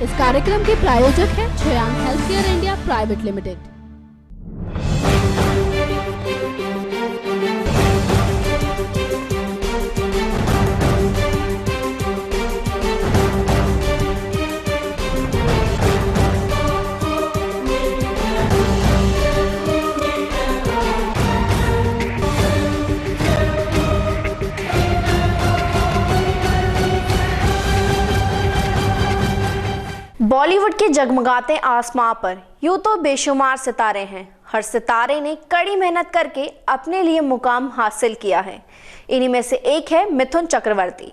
इस कार्यक्रम के प्रायोजक है छयांग healthcare India private limited. Bollywood के जगमगाते आसमां पर यूं तो बेशुमार सितारे हैं। हर सितारे ने कड़ी मेहनत करके अपने लिए मुकाम हासिल किया है। इन्हीं में से एक है मिथुन चक्रवर्ती।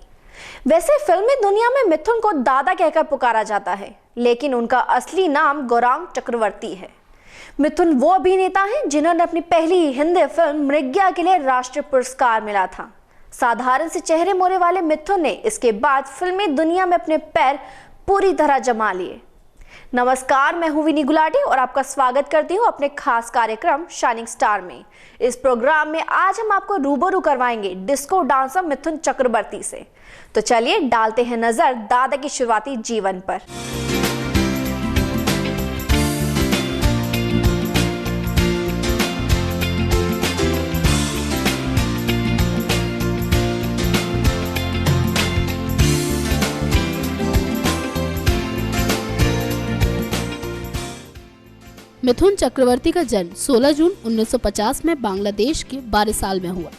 वैसे फिल्मी दुनिया में मिथुन को दादा कहकर पुकारा जाता है, लेकिन उनका असली नाम गौरांग चक्रवर्ती है। मिथुन वो अभिनेता हैं जिन्होंने अपनी पहली हिंदी फिल्म मृग्या के लिए राष्ट्रीय पुरस्कार मिला था। साधारण से चेहरे मोहरे वाले मिथुन ने इसके बाद फिल्मी दुनिया में अपने पैर पूरी तरह जमा लिए। नमस्कार, मैं हूं विनी गुलाटी और आपका स्वागत करती हूं अपने खास कार्यक्रम शाइनिंग स्टार में। इस प्रोग्राम में आज हम आपको रूबरू करवाएंगे डिस्को डांसर मिथुन चक्रवर्ती से। तो चलिए डालते हैं नजर दादा की शुरुआती जीवन पर। मिथुन चक्रवर्ती का जन्म 16 जून 1950 में बांग्लादेश के बारिसाल में हुआ।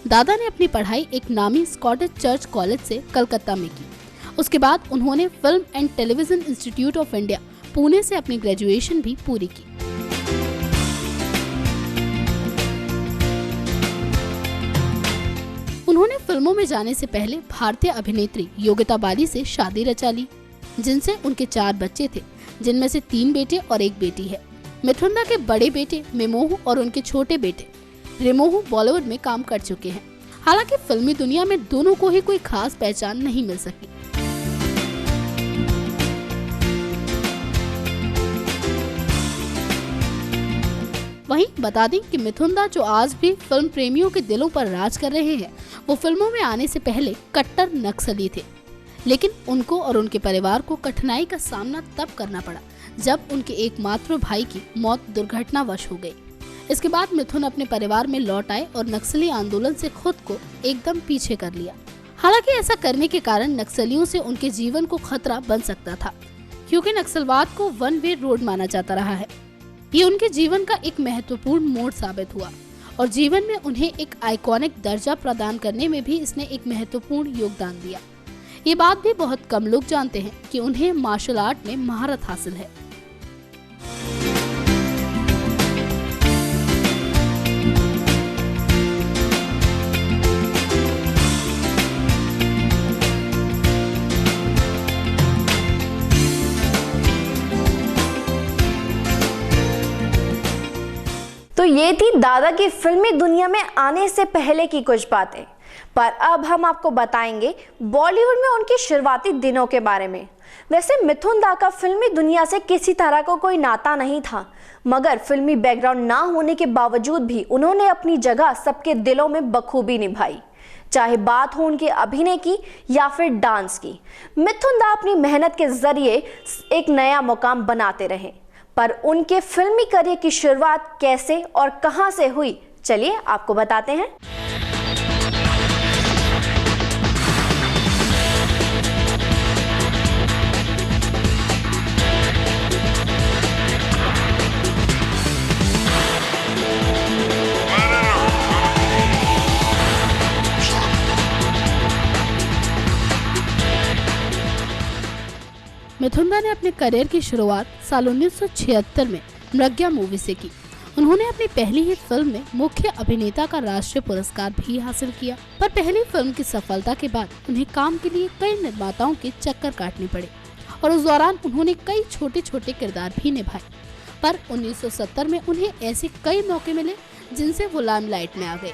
दादा ने अपनी पढ़ाई एक नामी स्कॉटिश चर्च कॉलेज से कलकत्ता में की। उसके बाद उन्होंने film and television institute of India Pune से अपनी ग्रेजुएशन भी पूरी की। उन्होंने फिल्मों में जाने से पहले भारतीय अभिनेत्री योगिता बाली से शादी रचा ली, जिनसे उनके 4 बच्चे थे, जिनमें से 3 बेटे और 1 बेटी है। मिथुन दा के बड़े बेटे मेमोहू और उनके छोटे बेटे रेमोहू बॉलीवुड में काम कर चुके हैं। हालांकि फिल्मी दुनिया में दोनों को ही कोई खास पहचान नहीं मिल सकी। वहीं बता दें कि मिथुन दा जो आज भी फिल्म प्रेमियों के दिलों पर राज कर रहे हैं, वो फिल्मों में आने से पहले कट्टर नक्सली थे। लेकिन उनको और उनके परिवार को कठिनाई का सामना तब करना पड़ा जब उनके एकमात्र भाई की मौत दुर्घटनावश हो गई। इसके बाद मिथुन अपने परिवार में लौट आए और नक्सली आंदोलन से खुद को एकदम पीछे कर लिया। हालांकि ऐसा करने के कारण नक्सलियों से उनके जीवन को खतरा बन सकता था, क्योंकि नक्सलवाद को वन वे रोड माना जाता रहा है। ये उनके जीवन का एक महत्वपूर्ण मोड़ साबित हुआ और जीवन में उन्हें एक आइकॉनिक दर्जा प्रदान करने में भी इसने एक महत्वपूर्ण योगदान दिया। ये बात भी बहुत कम लोग जानते हैं कि उन्हें मार्शल आर्ट में महारत हासिल है। तो ये थी दादा की फिल्मी दुनिया में आने से पहले की कुछ बातें। पर अब हम आपको बताएंगे बॉलीवुड में उनके शुरुआती दिनों के बारे में। वैसे मिथुन दा का फिल्मी दुनिया से किसी तरह का कोई नाता नहीं था, मगर फिल्मी बैकग्राउंड ना होने के बावजूद भी उन्होंने अपनी जगह सबके दिलों में बखूबी निभाई। चाहे बात हो उनके अभिनय की या फिर डांस की, मिथुन दा अपनी मेहनत के जरिए एक नया मुकाम बनाते रहे। पर उनके फिल्मी करियर की शुरुआत कैसे और कहां से हुई, चलिए आपको बताते हैं। मिथुन दा ने अपने करियर की शुरुआत साल 1976 में मृग्या मूवी से की। उन्होंने अपनी पहली ही फिल्म में मुख्य अभिनेता का राष्ट्रीय पुरस्कार भी हासिल किया। पर पहली फिल्म की सफलता के बाद उन्हें काम के लिए कई निर्माताओं के चक्कर काटने पड़े और उस दौरान उन्होंने कई छोटे छोटे किरदार भी निभाए। पर 1970 में उन्हें ऐसे कई मौके मिले जिनसे वो लाइमलाइट में आ गए।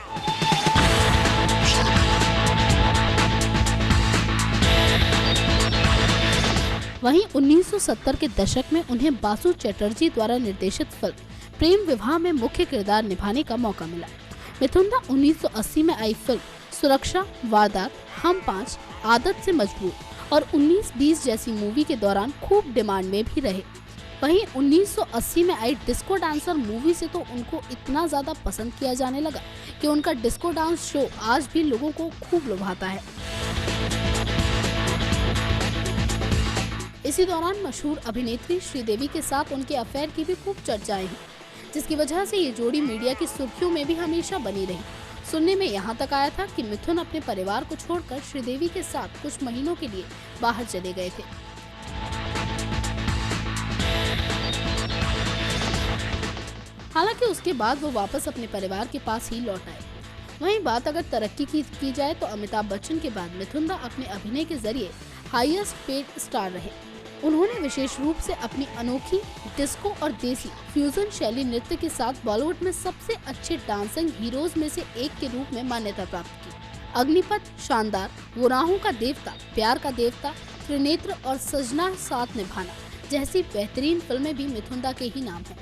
वहीं 1970 के दशक में उन्हें बासु चटर्जी द्वारा निर्देशित फिल्म प्रेम विवाह में मुख्य किरदार निभाने का मौका मिला। मिथुन दा 1980 में आई फिल्म सुरक्षा, वारदात, हम 5, आदत से मजबूर और 19-20 जैसी मूवी के दौरान खूब डिमांड में भी रहे। वहीं 1980 में आई डिस्को डांसर मूवी से तो उनको इतना ज्यादा पसंद किया जाने लगा कि उनका डिस्को डांस शो आज भी लोगों को खूब लुभाता है। इसी दौरान मशहूर अभिनेत्री श्रीदेवी के साथ उनके अफेयर की भी खूब चर्चाएं हैं, जिसकी वजह से ये जोड़ी मीडिया की सुर्खियों में भी हमेशा बनी रही। सुनने में यहाँ तक आया था कि मिथुन अपने परिवार को छोड़कर श्रीदेवी के साथ कुछ महीनों के लिए बाहर चले गए थे। हालांकि उसके बाद वो वापस अपने परिवार के पास ही लौट आए। वहीं बात अगर तरक्की की जाए तो अमिताभ बच्चन के बाद मिथुन दा अपने अभिनय के जरिए हाईएस्ट पेड स्टार रहे। उन्होंने विशेष रूप से अपनी अनोखी डिस्को और देसी फ्यूजन शैली नृत्य के साथ बॉलीवुड में सबसे अच्छे डांसिंग हीरोज में से एक के रूप में मान्यता प्राप्त की। अग्निपथ, शानदार, गुनाहों का देवता, प्यार का देवता, त्रिनेत्र और सजना साथ निभाना जैसी बेहतरीन फिल्में भी मिथुन दा के ही नाम हैं।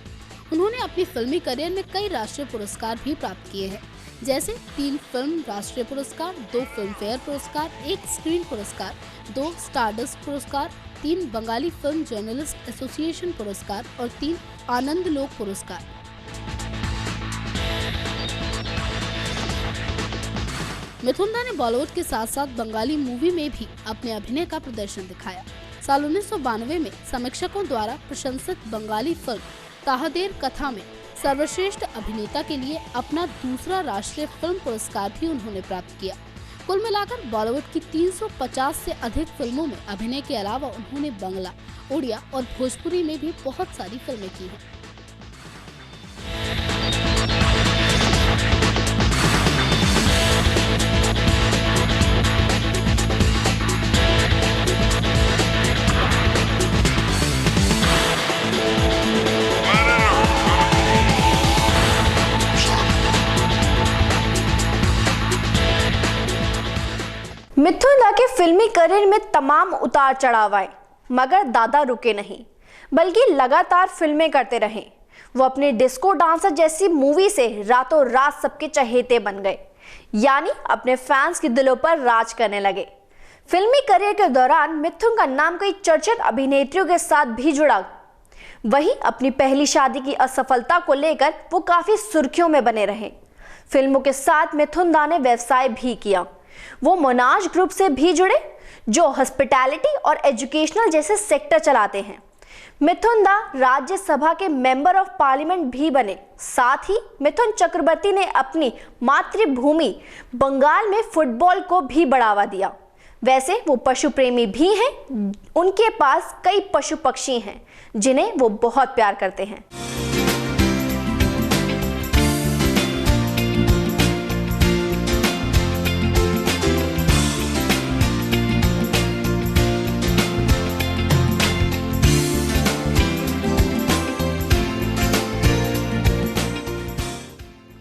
उन्होंने अपनी फिल्मी करियर में कई राष्ट्रीय पुरस्कार भी प्राप्त किए हैं, जैसे 3 फिल्म राष्ट्रीय पुरस्कार, 2 फिल्म फेयर पुरस्कार, 1 स्क्रीन पुरस्कार, 2 स्टारडस्ट पुरस्कार, 3 बंगाली फिल्म जर्नलिस्ट एसोसिएशन पुरस्कार और 3 आनंद लोक पुरस्कार। मिथुन दा ने बॉलीवुड के साथ साथ बंगाली मूवी में भी अपने अभिनय का प्रदर्शन दिखाया। साल 1992 में समीक्षकों द्वारा प्रशंसित बंगाली फिल्म ताहदेर कथा में सर्वश्रेष्ठ अभिनेता के लिए अपना दूसरा राष्ट्रीय फिल्म पुरस्कार भी उन्होंने प्राप्त किया। कुल मिलाकर बॉलीवुड की 350 से अधिक फिल्मों में अभिनय के अलावा उन्होंने बंगला, उड़िया और भोजपुरी में भी बहुत सारी फिल्में की हैं। मिथुन दा के फिल्मी करियर में तमाम उतार चढ़ाव आए, मगर दादा रुके नहीं, बल्कि लगातार फिल्में करते रहे। वो अपने डिस्को डांसर जैसी मूवी से रातों रात सबके चहेते बन गए, यानी अपने फैंस के दिलों पर राज करने लगे। फिल्मी करियर के दौरान मिथुन का नाम कई चर्चित अभिनेत्रियों के साथ भी जुड़ा। वहीं अपनी पहली शादी की असफलता को लेकर वो काफी सुर्खियों में बने रहे। फिल्मों के साथ मिथुन दा ने व्यवसाय भी किया। वो मोनाज ग्रुप से भी जुड़े, जो हॉस्पिटैलिटी और एजुकेशनल जैसे सेक्टर चलाते हैं। मिथुन दा राज्यसभा के मेंबर ऑफ पार्लियामेंट भी बने। साथ ही मिथुन चक्रवर्ती ने अपनी मातृभूमि बंगाल में फुटबॉल को भी बढ़ावा दिया। वैसे वो पशु प्रेमी भी हैं। उनके पास कई पशु पक्षी हैं जिन्हें वो बहुत प्यार करते हैं।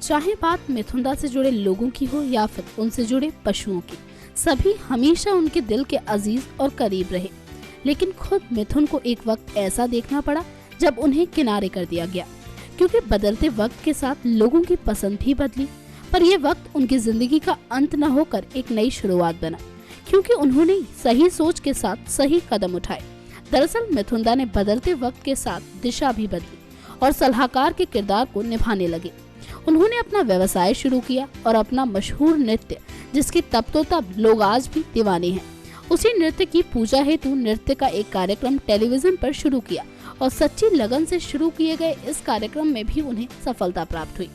चाहे बात मिथुन दा से जुड़े लोगों की हो या फिर उनसे जुड़े पशुओं की, सभी हमेशा उनके दिल के अजीज और करीब रहे। लेकिन खुद मिथुन को एक वक्त ऐसा देखना पड़ा जब उन्हें किनारे कर दिया गया, क्योंकि बदलते वक्त के साथ लोगों की पसंद भी बदली। पर यह वक्त उनकी जिंदगी का अंत न होकर एक नई शुरुआत बना, क्योंकि उन्होंने सही सोच के साथ सही कदम उठाए। दरअसल मिथुन दा ने बदलते वक्त के साथ दिशा भी बदली और सलाहकार के किरदार को निभाने लगे। उन्होंने अपना व्यवसाय शुरू किया और अपना मशहूर नृत्य, जिसके तब तो तब लोग आज भी दीवाने हैं, उसी नृत्य की पूजा हेतु नृत्य का एक कार्यक्रम टेलीविजन पर शुरू किया और सच्ची लगन से शुरू किए गए इस कार्यक्रम में भी उन्हें सफलता प्राप्त हुई।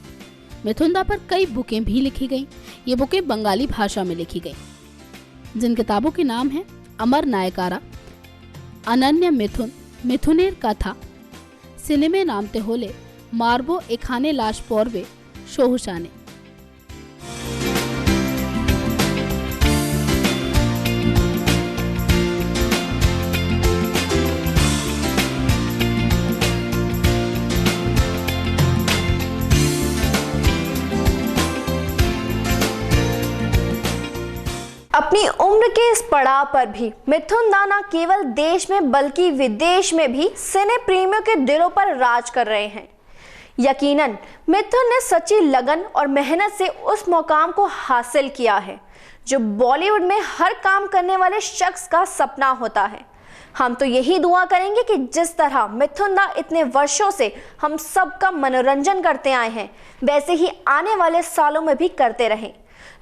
मिथुन दा पर कई बुकें भी लिखी गईं। ये बुकें बंगाली भाषा में लिखी गईं, जिन किताबों के नाम हैं अमर नायकारा, अनन्य मिथुन, मिथुनेर कथा, सिनेमे नामते होले, मारबो एखाने लाश पौरबे, शोहशाने। अपनी उम्र के इस पड़ाव पर भी मिथुन दा न केवल देश में बल्कि विदेश में भी सिने प्रेमियों के दिलों पर राज कर रहे हैं। यकीनन मिथुन ने सच्ची लगन और मेहनत से उस मुकाम को हासिल किया है जो बॉलीवुड में हर काम करने वाले शख्स का सपना होता है। हम तो यही दुआ करेंगे कि जिस तरह मिथुन दा इतने वर्षों से हम सबका मनोरंजन करते आए हैं, वैसे ही आने वाले सालों में भी करते रहें।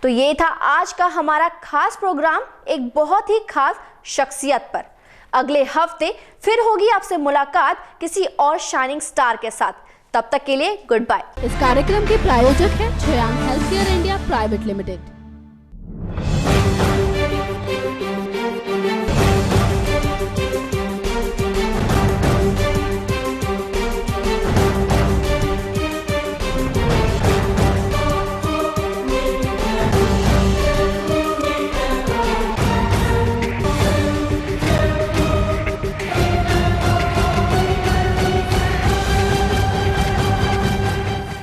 तो ये था आज का हमारा खास प्रोग्राम एक बहुत ही खास शख्सियत पर। अगले हफ्ते फिर होगी आपसे मुलाकात किसी और शाइनिंग स्टार के साथ। तब तक के लिए गुड बाय। इस कार्यक्रम के प्रायोजक है छयांग health care India private limited.